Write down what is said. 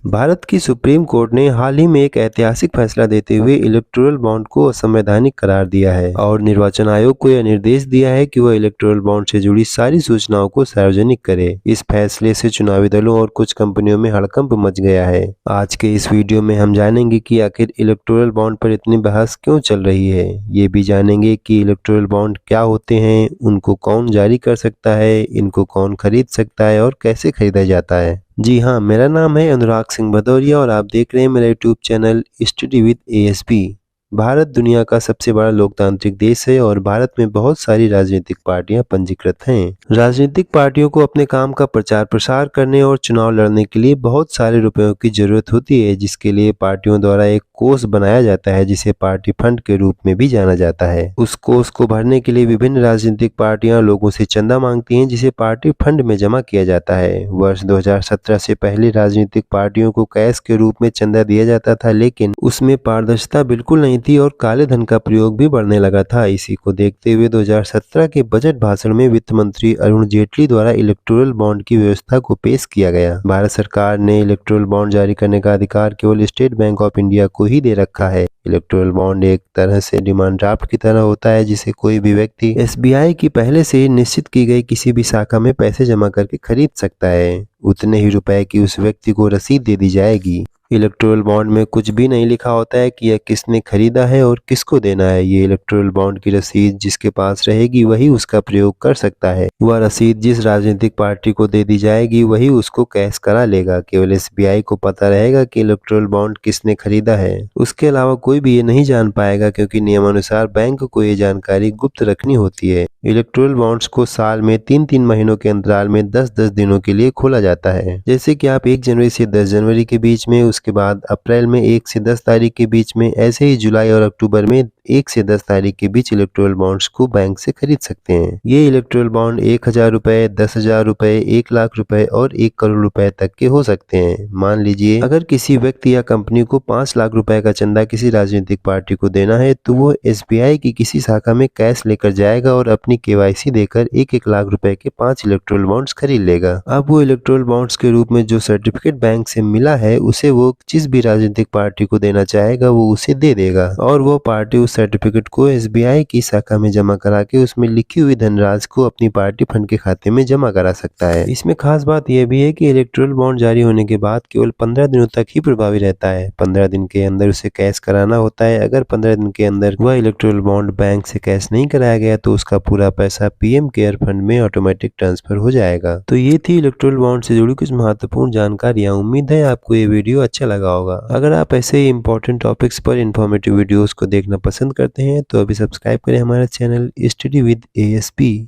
भारत की supreme court ने हाल ही में एक ऐतिहासिक फैसला देते हुए इलेक्टोरल बॉन्ड को असंवैधानिक करार दिया है और निर्वाचन आयोग को यह निर्देश दिया है कि वह इलेक्टोरल बॉन्ड से जुड़ी सारी सूचनाओं को सार्वजनिक करे। इस फैसले से चुनावी दलों और कुछ कंपनियों में हड़कंप मच गया है। आज के इस वीडियो में हम जानेंगे कि आखिर इलेक्टोरल बॉन्ड पर इतनी बहस क्यों चल रही है। ये भी जानेंगे कि इलेक्टोरल बॉन्ड क्या होते हैं, उनको कौन जारी कर सकता है, इनको कौन खरीद सकता है और कैसे खरीदा जाता है। जी हाँ, मेरा नाम है अनुराग सिंह भदौरिया और आप देख रहे हैं मेरा YouTube channel study with ASP। Bharat दुनिया का सबसे बड़ा लोकतांत्रिक देश है और भारत में बहुत सारी राजनीतिक पार्टियां पंजीकृत हैं। राजनीतिक पार्टियों को अपने काम का प्रचार प्रसार करने और चुनाव लड़ने के लिए बहुत सारे रुपयों की जरूरत होती है, जिसके लिए पार्टियों द्वारा एक कोष बनाया जाता है जिसे पार्टी फंड के रूप में भी जाना जाता है। उस कोष को भरने के लिए विभिन्न राजनीतिक पार्टियां लोगों से चंदा मांगती हैं, जिसे पार्टी फंड में जमा किया जाता है। वर्ष 2017 से पहले राजनीतिक पार्टियों को कैश के रूप में चंदा दिया जाता था, लेकिन उसमें पारदर्शिता बिल्कुल नहीं थी और काले धन का प्रयोग भी बढ़ने लगा था। इसी को देखते हुए 2017 के बजट भाषण में वित्त मंत्री अरुण जेटली द्वारा इलेक्टोरल बॉन्ड की व्यवस्था को पेश किया गया। भारत सरकार ने इलेक्टोरल बॉन्ड जारी करने का अधिकार केवल स्टेट बैंक ऑफ इंडिया को ही दे रखा है। इलेक्टोरल बॉन्ड एक तरह से डिमांड ड्राफ्ट की तरह होता है, जिसे कोई भी व्यक्ति SBI की पहले से ही निश्चित की गई किसी भी शाखा में पैसे जमा करके खरीद सकता है। उतने ही रुपए की उस व्यक्ति को रसीद दे दी जाएगी। इलेक्टोरल बॉन्ड में कुछ भी नहीं लिखा होता है कि यह किसने खरीदा है और किसको देना है। ये इलेक्टोरल बॉन्ड की रसीद जिसके पास रहेगी वही उसका प्रयोग कर सकता है। वह रसीद जिस राजनीतिक पार्टी को दे दी जाएगी वही उसको कैश करा लेगा। केवल SBI को पता रहेगा कि इलेक्टोरल बॉन्ड किसने खरीदा है। उसके अलावा कोई भी ये नहीं जान पाएगा, क्योंकि नियमानुसार बैंक को ये जानकारी गुप्त रखनी होती है। इलेक्टोरल बॉन्ड्स को साल में 3-3 महीनों के अंतराल में 10-10 दिनों के लिए खोला जाता है। जैसे कि आप 1 जनवरी से 10 जनवरी के बीच में, उसके बाद अप्रैल में 1 से 10 तारीख के बीच में, ऐसे ही जुलाई और अक्टूबर में 1 से 10 तारीख के बीच इलेक्टोरल बॉन्ड्स को बैंक से खरीद सकते हैं। ये इलेक्टोरल बॉन्ड 1000 रुपए, 10,000 रुपए, 1 लाख रुपए और 1 करोड़ रुपए तक के हो सकते हैं। मान लीजिए अगर किसी व्यक्ति या कंपनी को 5 लाख रुपए का चंदा किसी राजनीतिक पार्टी को देना है, तो वो SBI की किसी शाखा में कैश लेकर जाएगा और अपनी KYC देकर 1-1 लाख रुपए के 5 इलेक्टोरल बॉन्ड्स खरीद लेगा। अब वो इलेक्टोरल बॉन्ड्स के रूप में जो सर्टिफिकेट बैंक से मिला है, उसे वो जिस भी राजनीतिक पार्टी को देना चाहेगा वो उसे दे देगा और वो पार्टी उस सर्टिफिकेट को SBI की शाखा में जमा करा के उसमें लिखी हुई धनराशि को अपनी पार्टी फंड के खाते में जमा करा सकता है। इसमें खास बात यह भी है कि इलेक्टोरल बॉन्ड जारी होने के बाद केवल 15 दिनों तक ही प्रभावी रहता है। 15 दिन के अंदर उसे कैश कराना होता है। अगर 15 दिन के अंदर वह इलेक्टोरल बॉन्ड बैंक से कैश नहीं कराया गया तो उसका पूरा पैसा PM केयर फंड में ऑटोमेटिक ट्रांसफर हो जाएगा। तो ये थी इलेक्टोरल बॉन्ड से जुड़ी कुछ महत्वपूर्ण जानकारियां। उम्मीद है आपको ये वीडियो अच्छा लगा होगा। अगर आप ऐसे ही इंपॉर्टेंट टॉपिक्स पर इंफॉर्मेटिव वीडियोस को देखना पसंद करते हैं तो अभी सब्सक्राइब करें हमारा चैनल स्टडी विद ASP।